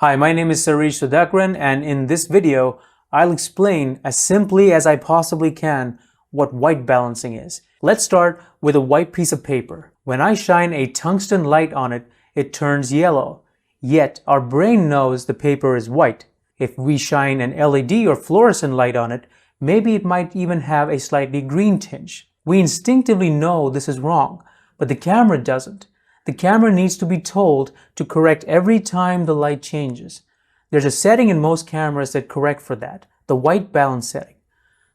Hi, my name is Sarish Sudhakaran, and in this video, I'll explain as simply as I possibly can what white balancing is. Let's start with a white piece of paper. When I shine a tungsten light on it, it turns yellow. Yet, our brain knows the paper is white. If we shine an LED or fluorescent light on it, maybe it might even have a slightly green tinge. We instinctively know this is wrong, but the camera doesn't. The camera needs to be told to correct every time the light changes. There's a setting in most cameras that correct for that, the white balance setting.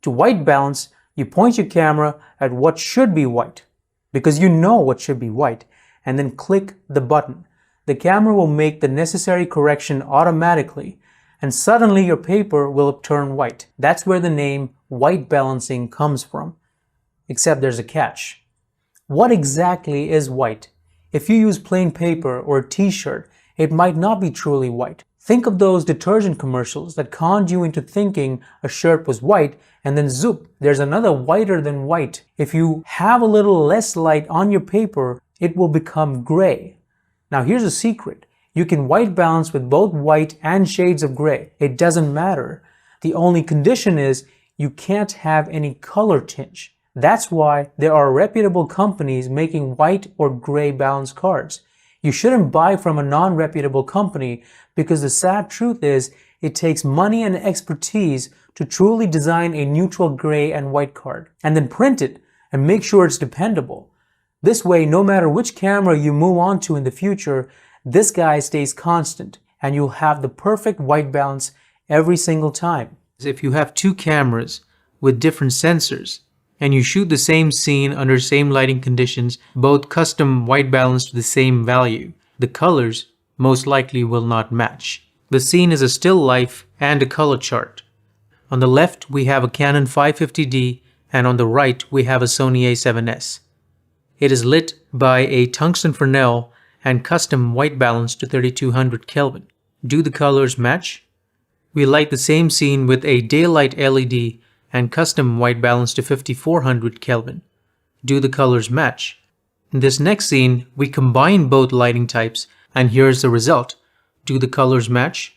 To white balance, you point your camera at what should be white, because you know what should be white, and then click the button. The camera will make the necessary correction automatically, and suddenly your paper will turn white. That's where the name white balancing comes from. Except there's a catch. What exactly is white? If you use plain paper or a t-shirt, it might not be truly white. Think of those detergent commercials that conned you into thinking a shirt was white, and then zoop, there's another whiter than white. If you have a little less light on your paper, it will become gray. Now here's a secret. You can white balance with both white and shades of gray. It doesn't matter. The only condition is you can't have any color tinge. That's why there are reputable companies making white or gray balance cards. You shouldn't buy from a non-reputable company because the sad truth is it takes money and expertise to truly design a neutral gray and white card, and then print it and make sure it's dependable. This way, no matter which camera you move on to in the future, this guy stays constant and you'll have the perfect white balance every single time. If you have two cameras with different sensors, and you shoot the same scene under same lighting conditions, both custom white balance to the same value, the colors most likely will not match. The scene is a still life and a color chart. On the left we have a Canon 550D and on the right we have a Sony a7S. It is lit by a tungsten Fresnel and custom white balance to 3200 Kelvin. Do the colors match? We light the same scene with a daylight LED and custom white balance to 5400 Kelvin. Do the colors match? In this next scene, we combine both lighting types and here's the result. Do the colors match?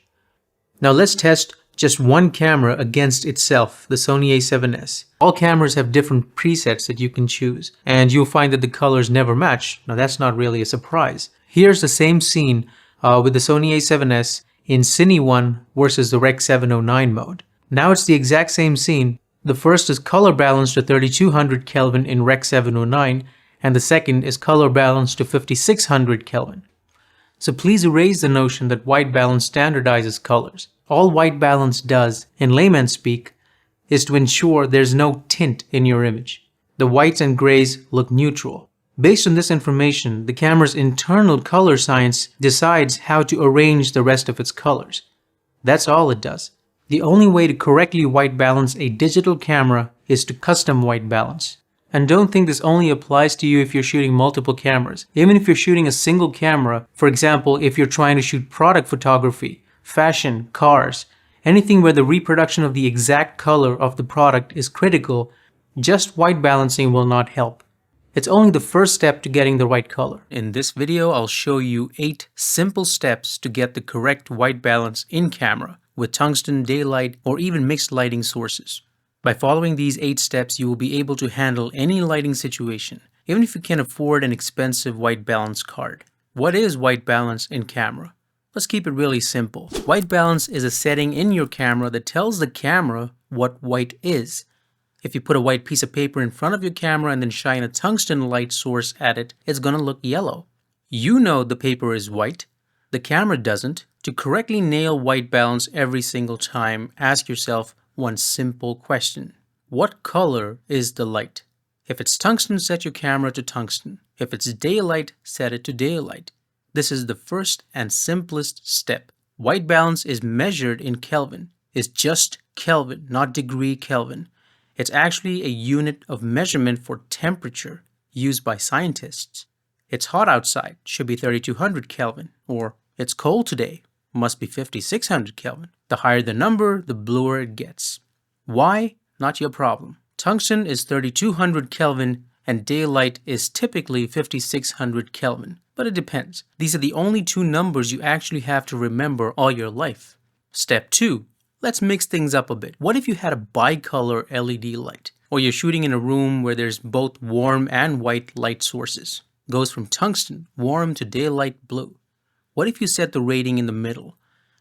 Now let's test just one camera against itself, the Sony a7S. All cameras have different presets that you can choose and you'll find that the colors never match. Now that's not really a surprise. Here's the same scene with the Sony a7S in Cine 1 versus the Rec 709 mode. Now it's the exact same scene. The first is color balanced to 3200 Kelvin in Rec 709 and the second is color balanced to 5600 Kelvin. So please erase the notion that white balance standardizes colors. All white balance does, in layman's speak, is to ensure there's no tint in your image. The whites and grays look neutral. Based on this information, the camera's internal color science decides how to arrange the rest of its colors. That's all it does. The only way to correctly white balance a digital camera is to custom white balance. And don't think this only applies to you if you're shooting multiple cameras. Even if you're shooting a single camera, for example, if you're trying to shoot product photography, fashion, cars, anything where the reproduction of the exact color of the product is critical, just white balancing will not help. It's only the first step to getting the right color. In this video, I'll show you 8 simple steps to get the correct white balance in camera with tungsten, daylight, or even mixed lighting sources. By following these 8 steps, you will be able to handle any lighting situation, even if you can afford an expensive white balance card. What is white balance in camera? Let's keep it really simple. White balance is a setting in your camera that tells the camera what white is. If you put a white piece of paper in front of your camera and then shine a tungsten light source at it, it's going to look yellow. You know the paper is white. The camera doesn't. To correctly nail white balance every single time, ask yourself one simple question. What color is the light? If it's tungsten, set your camera to tungsten. If it's daylight, set it to daylight. This is the first and simplest step. White balance is measured in Kelvin. It's just Kelvin, not degree Kelvin. It's actually a unit of measurement for temperature used by scientists. It's hot outside, should be 3200 Kelvin, or it's cold today, must be 5600 Kelvin. The higher the number, the bluer it gets. Why? Not your problem. Tungsten is 3200 Kelvin and daylight is typically 5600 Kelvin. but it depends. These are the only two numbers you actually have to remember all your life. Step 2. Let's mix things up a bit. What if you had a bicolor LED light? Or you're shooting in a room where there's both warm and white light sources. Goes from tungsten, warm, to daylight blue. What if you set the rating in the middle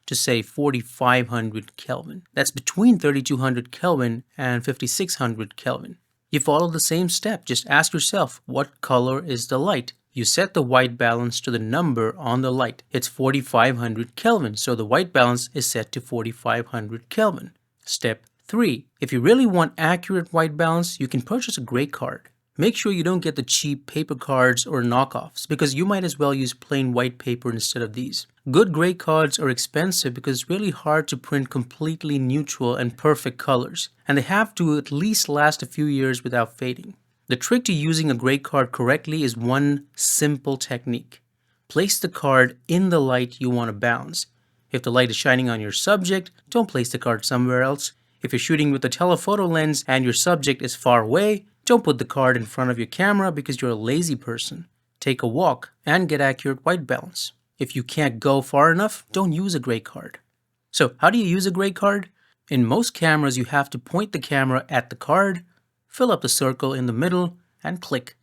to say 4500 Kelvin? That's between 3200 Kelvin and 5600 Kelvin. You follow the same step. Just ask yourself, what color is the light? You set the white balance to the number on the light. It's 4500 Kelvin, so the white balance is set to 4500 Kelvin. Step 3. If you really want accurate white balance, you can purchase a gray card. Make sure you don't get the cheap paper cards or knockoffs, because you might as well use plain white paper instead of these. Good gray cards are expensive because it's really hard to print completely neutral and perfect colors, and they have to at least last a few years without fading. The trick to using a gray card correctly is one simple technique. Place the card in the light you want to balance. If the light is shining on your subject, don't place the card somewhere else. If you're shooting with a telephoto lens and your subject is far away, don't put the card in front of your camera because you're a lazy person. Take a walk and get accurate white balance. If you can't go far enough, don't use a gray card. So how do you use a gray card? In most cameras, you have to point the camera at the card, fill up the circle in the middle, and click.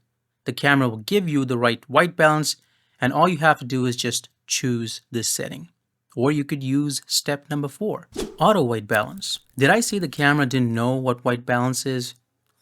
The camera will give you the right white balance, and all you have to do is just choose this setting. Or you could use step number 4, auto white balance. Did I say the camera didn't know what white balance is?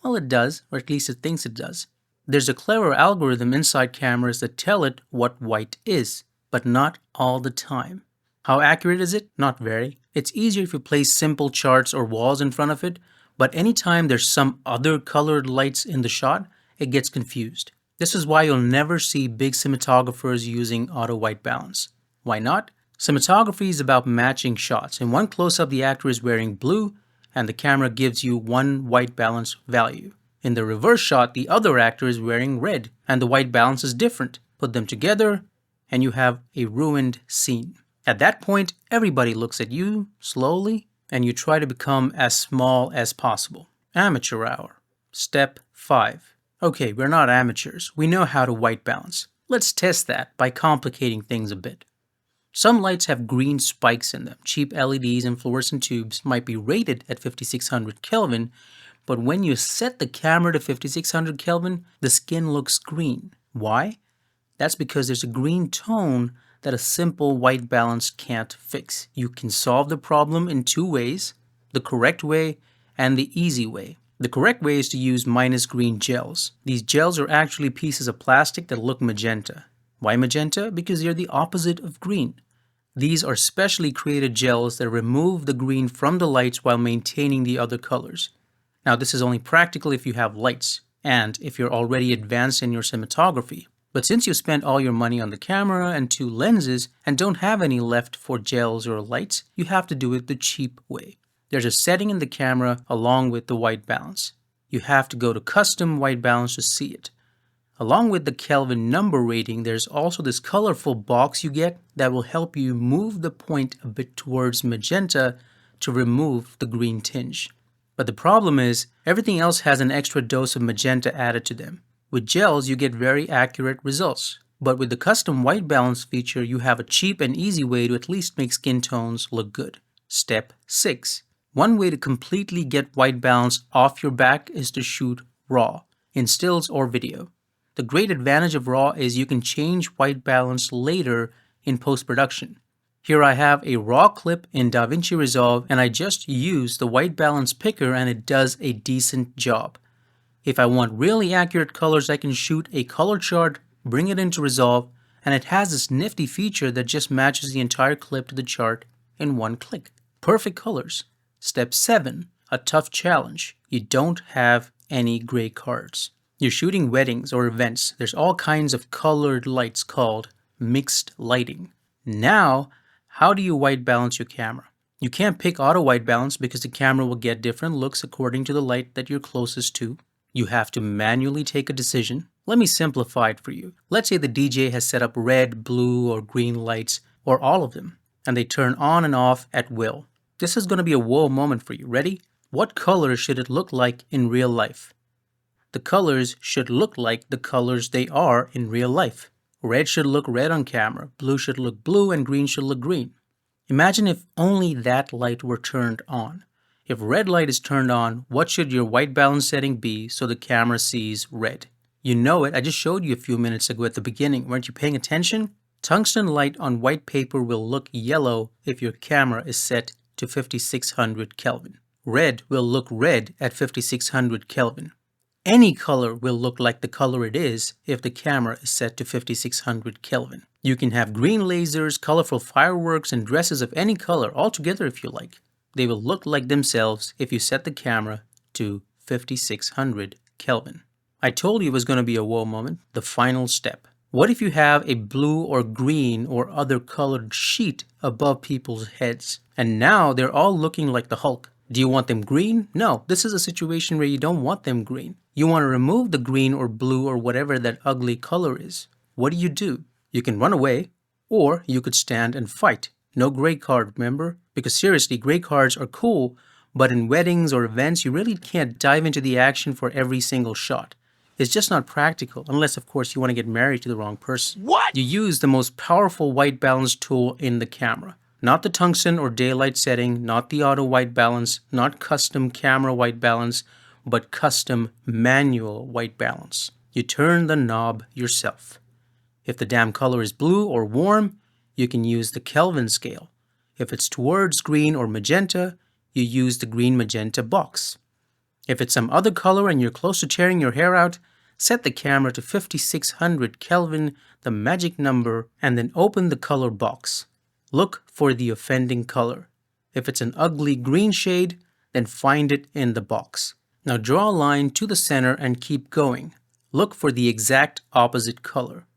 Well, it does, or at least it thinks it does. There's a clever algorithm inside cameras that tell it what white is, but not all the time. How accurate is it? Not very. It's easier if you place simple charts or walls in front of it, but anytime there's some other colored lights in the shot, it gets confused. This is why you'll never see big cinematographers using auto white balance. Why not? Cinematography is about matching shots. In one close-up, the actor is wearing blue, and the camera gives you one white balance value. In the reverse shot, the other actor is wearing red, and the white balance is different. Put them together, and you have a ruined scene. At that point, everybody looks at you slowly, and you try to become as small as possible. Amateur hour. Step 5. Okay, we're not amateurs. We know how to white balance. Let's test that by complicating things a bit. Some lights have green spikes in them. Cheap LEDs and fluorescent tubes might be rated at 5600 Kelvin, but when you set the camera to 5600 Kelvin, the skin looks green. Why? That's because there's a green tone that a simple white balance can't fix. You can solve the problem in 2 ways, the correct way and the easy way. The correct way is to use minus green gels. These gels are actually pieces of plastic that look magenta. Why magenta? Because they're the opposite of green. These are specially created gels that remove the green from the lights while maintaining the other colors. Now, this is only practical if you have lights and if you're already advanced in your cinematography. But since you spent all your money on the camera and 2 lenses and don't have any left for gels or lights, you have to do it the cheap way. There's a setting in the camera along with the white balance. You have to go to custom white balance to see it. Along with the Kelvin number rating, there's also this colorful box you get that will help you move the point a bit towards magenta to remove the green tinge. But the problem is, everything else has an extra dose of magenta added to them. With gels, you get very accurate results. But with the custom white balance feature, you have a cheap and easy way to at least make skin tones look good. Step 6. One way to completely get white balance off your back is to shoot raw, in stills or video. The great advantage of RAW is you can change white balance later in post-production. Here I have a RAW clip in DaVinci Resolve, and I just use the white balance picker and it does a decent job. If I want really accurate colors, I can shoot a color chart, bring it into Resolve, and it has this nifty feature that just matches the entire clip to the chart in one click. Perfect colors. Step 7, a tough challenge. You don't have any gray cards. You're shooting weddings or events. There's all kinds of colored lights called mixed lighting. Now, how do you white balance your camera? You can't pick auto white balance because the camera will get different looks according to the light that you're closest to. You have to manually take a decision. Let me simplify it for you. Let's say the DJ has set up red, blue, or green lights, or all of them, and they turn on and off at will. This is going to be a whoa moment for you. Ready? What color should it look like in real life? The colors should look like the colors they are in real life. Red should look red on camera, blue should look blue, and green should look green. Imagine if only that light were turned on. If red light is turned on, what should your white balance setting be so the camera sees red? You know it, I just showed you a few minutes ago at the beginning. Weren't you paying attention? Tungsten light on white paper will look yellow if your camera is set to 5600 Kelvin. Red will look red at 5600 Kelvin. Any color will look like the color it is if the camera is set to 5600 Kelvin. You can have green lasers, colorful fireworks, and dresses of any color all together if you like. They will look like themselves if you set the camera to 5600 Kelvin. I told you it was going to be a whoa moment, the final step. What if you have a blue or green or other colored sheet above people's heads, and now they're all looking like the Hulk? Do you want them green? No, this is a situation where you don't want them green. You want to remove the green or blue or whatever that ugly color is. What do? You can run away, or you could stand and fight. No gray card, remember? Because seriously, gray cards are cool, but in weddings or events, you really can't dive into the action for every single shot. It's just not practical, unless of course you want to get married to the wrong person. What? You use the most powerful white balance tool in the camera. Not the tungsten or daylight setting, not the auto white balance, not custom camera white balance, but custom manual white balance. You turn the knob yourself. If the damn color is blue or warm, you can use the Kelvin scale. If it's towards green or magenta, you use the green magenta box. If it's some other color and you're close to tearing your hair out, set the camera to 5600 Kelvin, the magic number, and then open the color box. Look for the offending color. If it's an ugly green shade, then find it in the box. Now draw a line to the center and keep going. Look for the exact opposite color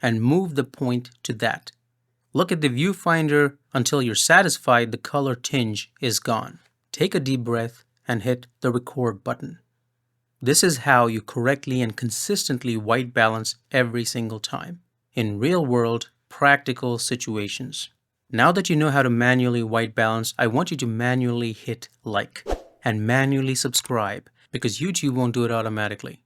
and move the point to that. Look at the viewfinder until you're satisfied the color tinge is gone. Take a deep breath and hit the record button. This is how you correctly and consistently white balance every single time in real world, practical situations. Now that you know how to manually white balance, I want you to manually hit like and manually subscribe because YouTube won't do it automatically.